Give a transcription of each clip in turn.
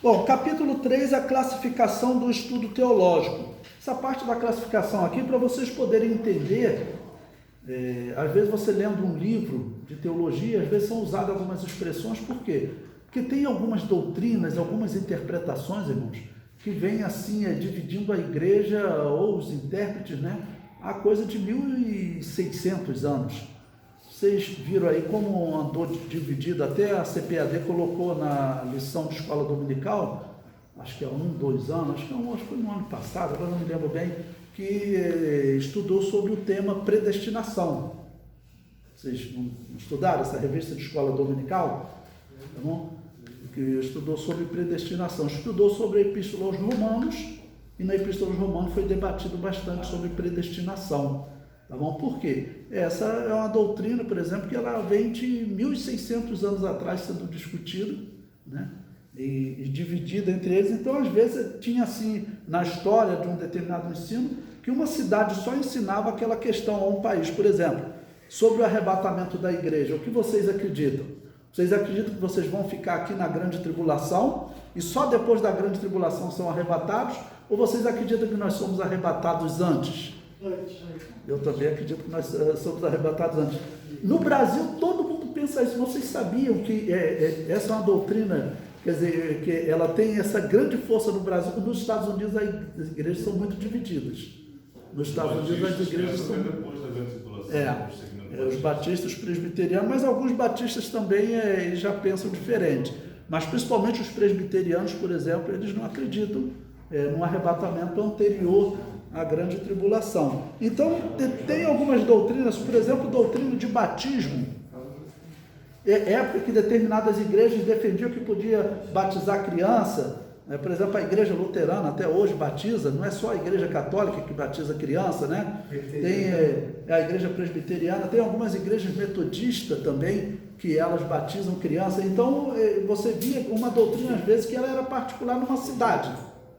Bom, capítulo 3, a classificação do estudo teológico. Essa parte da classificação aqui, para vocês poderem entender, às vezes você lendo um livro de teologia, às vezes são usadas algumas expressões, por quê? Porque tem algumas doutrinas, algumas interpretações, irmãos, que vêm assim, dividindo a igreja ou os intérpretes, né, há coisa de 1.600 anos. Vocês viram aí como andou dividido, até a CPAD colocou na lição de escola dominical, acho que há 2 anos, acho que foi no ano passado, agora não me lembro bem, que estudou sobre o tema predestinação. Vocês não estudaram essa revista de escola dominical? Tá bom? Que estudou sobre predestinação, estudou sobre a Epístola aos Romanos, e na Epístola aos Romanos foi debatido bastante sobre predestinação. Tá bom? Por quê? Essa é uma doutrina, por exemplo, que ela vem de 1.600 anos atrás sendo discutida, né? E dividida entre eles. Então, às vezes, tinha assim, na história de um determinado ensino, que uma cidade só ensinava aquela questão a um país. Por exemplo, sobre o arrebatamento da igreja. O que vocês acreditam? Vocês acreditam que vocês vão ficar aqui na grande tribulação e só depois da grande tribulação são arrebatados? Ou vocês acreditam que nós somos arrebatados antes? Eu também acredito que nós somos arrebatados antes. No Brasil, todo mundo pensa isso. Vocês sabiam que essa é uma doutrina, quer dizer, que ela tem essa grande força no Brasil? Nos Estados Unidos, as igrejas são muito divididas. Nos Estados Unidos, as igrejas são... os batistas, os presbiterianos, mas alguns batistas também já pensam diferente. Mas principalmente os presbiterianos, por exemplo, eles não acreditam num arrebatamento anterior à grande tribulação. Então, tem algumas doutrinas, por exemplo, doutrina de batismo. Época que determinadas igrejas defendiam que podia batizar criança. Por exemplo, a igreja luterana até hoje batiza, não é só a igreja católica que batiza criança, né? Tem a igreja presbiteriana, tem algumas igrejas metodistas também, que elas batizam criança. Então, você via uma doutrina, às vezes, que ela era particular numa cidade.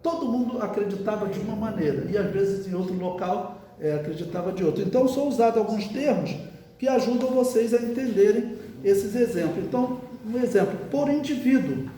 Todo mundo acreditava de uma maneira, e às vezes em outro local acreditava de outra. Então, são usados alguns termos que ajudam vocês a entenderem esses exemplos. Então, um exemplo, por indivíduo.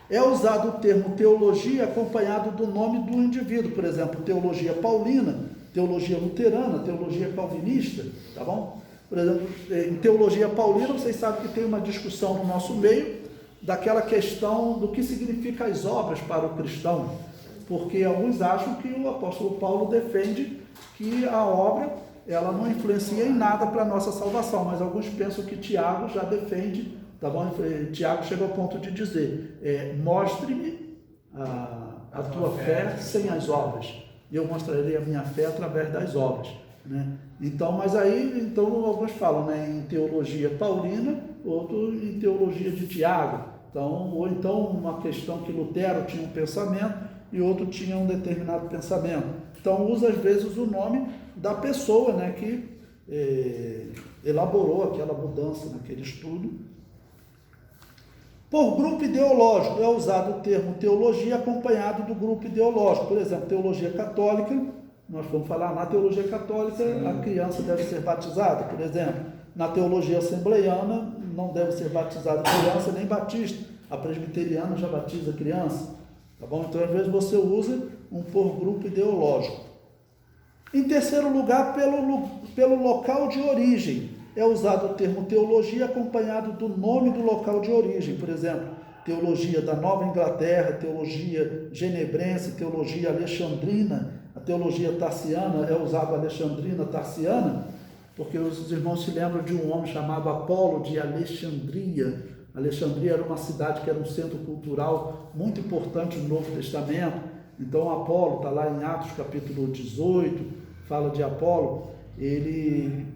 É usado o termo teologia acompanhado do nome do indivíduo, por exemplo, teologia paulina, teologia luterana, teologia calvinista, tá bom? Por exemplo, em teologia paulina, vocês sabem que tem uma discussão no nosso meio daquela questão do que significa as obras para o cristão, porque alguns acham que o apóstolo Paulo defende que a obra ela não influencia em nada para a nossa salvação, mas alguns pensam que Tiago já defende. Tá bom? Tiago chega ao ponto de dizer, mostre-me a tua fé sem as obras, e eu mostrarei a minha fé através das obras, né? Então, mas aí, então, alguns falam, né, em teologia paulina, outro em teologia de Tiago, então, ou então uma questão que Lutero tinha um pensamento e outro tinha um determinado pensamento. Então, usa às vezes o nome da pessoa, né, que elaborou aquela mudança naquele estudo. Por grupo ideológico, é usado o termo teologia acompanhado do grupo ideológico. Por exemplo, teologia católica, nós vamos falar na teologia católica, sim, a criança deve ser batizada, por exemplo. Na teologia assembleiana, não deve ser batizada criança nem batista. A presbiteriana já batiza criança. Tá bom? Então, às vezes, você usa um por grupo ideológico. Em terceiro lugar, pelo local de origem. É usado o termo teologia acompanhado do nome do local de origem. Por exemplo, teologia da Nova Inglaterra, teologia genebrense, teologia alexandrina, a teologia tarsiana, é usado alexandrina, tarsiana, porque os irmãos se lembram de um homem chamado Apolo de Alexandria. Alexandria era uma cidade que era um centro cultural muito importante no Novo Testamento. Então, Apolo está lá em Atos capítulo 18, fala de Apolo. Ele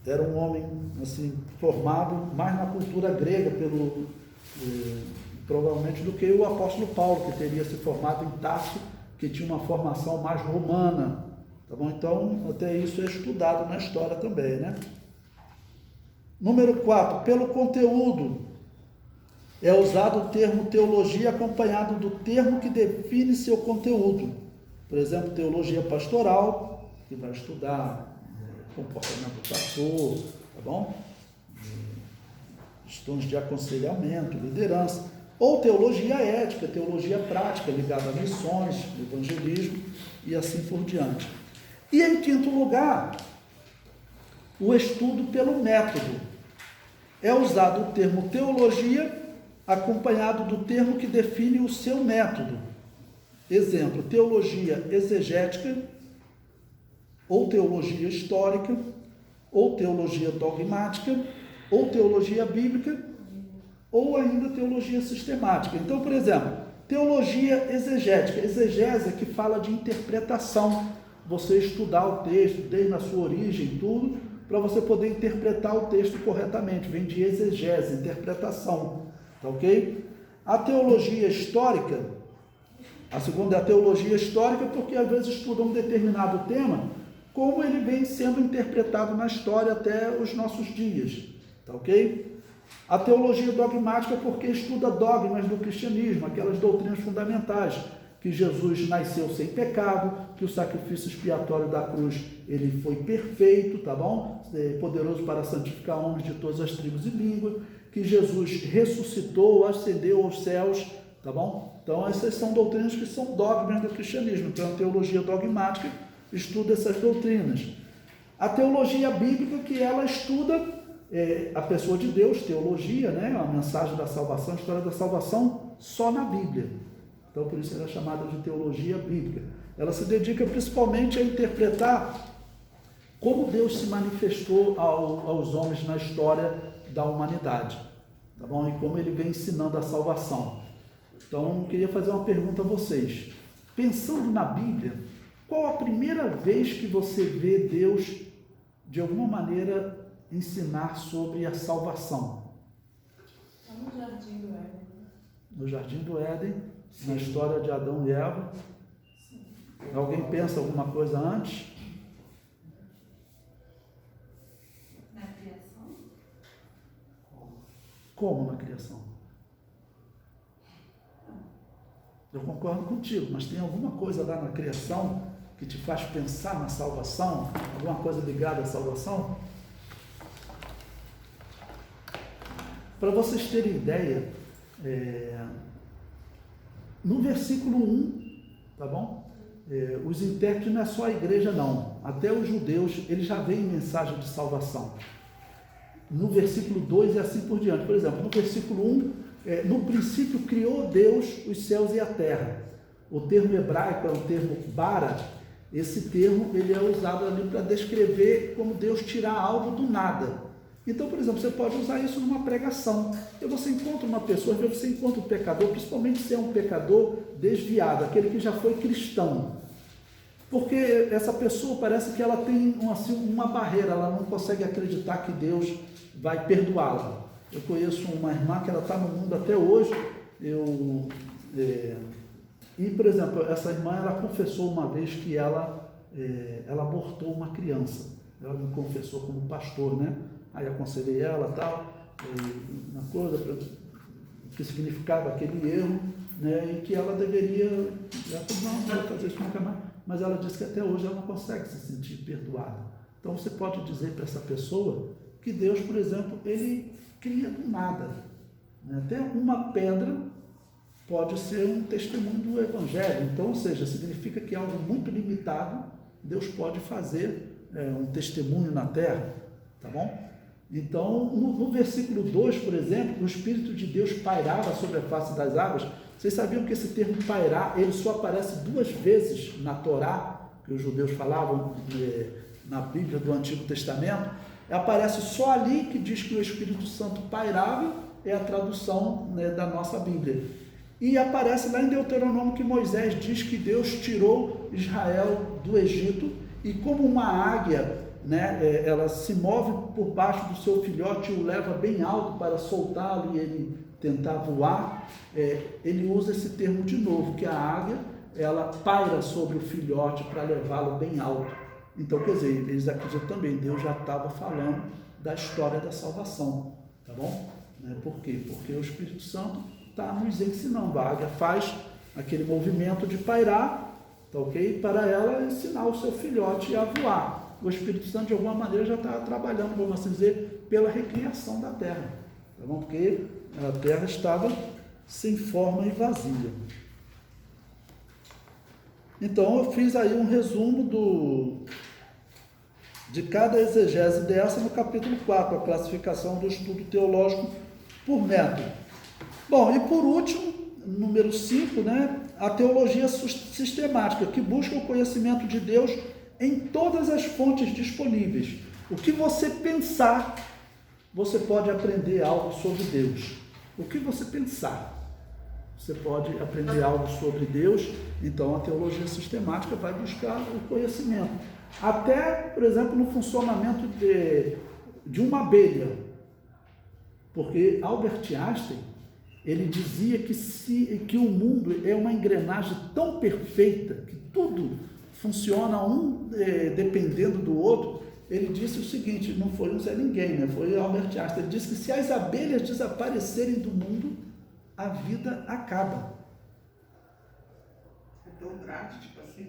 era um homem assim, formado mais na cultura grega, provavelmente, do que o apóstolo Paulo, que teria se formado em Tarso, que tinha uma formação mais romana. Tá bom? Então, até isso é estudado na história também, né? Número 4, pelo conteúdo. É usado o termo teologia acompanhado do termo que define seu conteúdo. Por exemplo, teologia pastoral, que vai estudar comportamento do pastor, tá bom? Questões de aconselhamento, liderança. ou teologia ética, teologia prática, ligada a missões, evangelismo e assim por diante. E em quinto lugar, o estudo pelo método. É usado o termo teologia acompanhado do termo que define o seu método. Exemplo, teologia exegética, ou teologia histórica, ou teologia dogmática, ou teologia bíblica, ou ainda teologia sistemática. Então, por exemplo, teologia exegética. Exegese que fala de interpretação. Você estudar o texto desde a sua origem, tudo, para você poder interpretar o texto corretamente. Vem de exegese, interpretação. Tá ok? A teologia histórica, a segunda é a teologia histórica, porque às vezes estuda um determinado tema, como ele vem sendo interpretado na história até os nossos dias. Tá ok? A teologia dogmática, porque estuda dogmas do cristianismo, aquelas doutrinas fundamentais, que Jesus nasceu sem pecado, que o sacrifício expiatório da cruz ele foi perfeito, tá bom? Poderoso para santificar homens de todas as tribos e línguas, que Jesus ressuscitou, ascendeu aos céus, tá bom? Então essas são doutrinas que são dogmas do cristianismo. Então a teologia dogmática estuda essas doutrinas. A teologia bíblica, que ela estuda a pessoa de Deus, teologia, né? A mensagem da salvação, a história da salvação só na Bíblia. Então, por isso ela é chamada de teologia bíblica. Ela se dedica principalmente a interpretar como Deus se manifestou aos homens na história da humanidade, tá bom? E como ele vem ensinando a salvação. Então, eu queria fazer uma pergunta a vocês. Pensando na Bíblia, qual a primeira vez que você vê Deus, de alguma maneira, ensinar sobre a salvação? No Jardim do Éden. No Jardim do Éden, na história de Adão e Eva. Sim. Alguém pensa alguma coisa antes? Na criação? Como na criação? Eu concordo contigo, mas tem alguma coisa lá na criação que te faz pensar na salvação? Alguma coisa ligada à salvação? Para vocês terem ideia, no versículo 1, tá bom? Os intérpretes não é só a igreja não, até os judeus, eles já veem mensagem de salvação. No versículo 2 e assim por diante. Por exemplo, no versículo 1, no princípio criou Deus os céus e a terra. O termo hebraico é o termo bara. Esse termo ele é usado ali para descrever como Deus tirar algo do nada. Então, por exemplo, você pode usar isso numa pregação. E você encontra uma pessoa, você encontra um pecador, principalmente se é um pecador desviado, aquele que já foi cristão. Porque essa pessoa parece que ela tem uma barreira, ela não consegue acreditar que Deus vai perdoá-la. Eu conheço uma irmã que ela está no mundo até hoje, e, por exemplo, essa irmã, ela confessou uma vez que ela abortou uma criança. Ela me confessou como pastor, né? Aí aconselhei ela, tal, uma coisa, o que significava aquele erro, né? E que ela deveria, não vai fazer isso nunca mais. Mas ela disse que até hoje ela não consegue se sentir perdoada. Então você pode dizer para essa pessoa que Deus, por exemplo, ele cria do nada, né? Até uma pedra pode ser um testemunho do Evangelho. Então, ou seja, significa que algo muito limitado Deus pode fazer um testemunho na terra, tá bom? Então, no versículo 2, por exemplo, o Espírito de Deus pairava sobre a face das águas. Vocês sabiam que esse termo pairar, ele só aparece 2 vezes na Torá, que os judeus falavam na Bíblia do Antigo Testamento? Aparece só ali que diz que o Espírito Santo pairava, é a tradução, né, da nossa Bíblia. E aparece lá em Deuteronômio que Moisés diz que Deus tirou Israel do Egito, e como uma águia, né, ela se move por baixo do seu filhote e o leva bem alto para soltá-lo e ele tentar voar, ele usa esse termo de novo, que a águia, ela paira sobre o filhote para levá-lo bem alto. Então, quer dizer, eles acreditam também, Deus já estava falando da história da salvação, tá bom? Por quê? Porque o Espírito Santo está nos ensinando. A águia faz aquele movimento de pairar, tá ok? Para ela ensinar o seu filhote a voar. O Espírito Santo, de alguma maneira, já está trabalhando, vamos assim dizer, pela recriação da terra, tá bom? Porque a terra estava sem forma e vazia. Então eu fiz aí um resumo de cada exegese dessa no capítulo 4, a classificação do estudo teológico por método. Bom, e por último, número 5, né, a teologia sistemática, que busca o conhecimento de Deus em todas as fontes disponíveis. O que você pensar, você pode aprender algo sobre Deus. O que você pensar, você pode aprender algo sobre Deus. Então a teologia sistemática vai buscar o conhecimento. Até, por exemplo, no funcionamento de uma abelha. Porque Albert Einstein, ele dizia que o mundo é uma engrenagem tão perfeita, que tudo funciona dependendo do outro. Ele disse o seguinte, não foi um Zé Ninguém, né? Foi Albert Einstein. Ele disse que se as abelhas desaparecerem do mundo, a vida acaba. É tão drástico assim.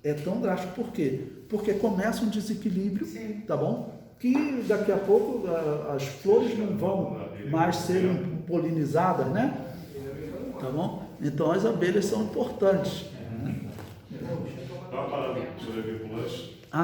É tão drástico, por quê? Porque começa um desequilíbrio, Sim. tá bom? Que daqui a pouco as flores não vão mais ser polinizadas, né? Tá bom? Então as abelhas são importantes. Dá uma parada para você ver com o lanche.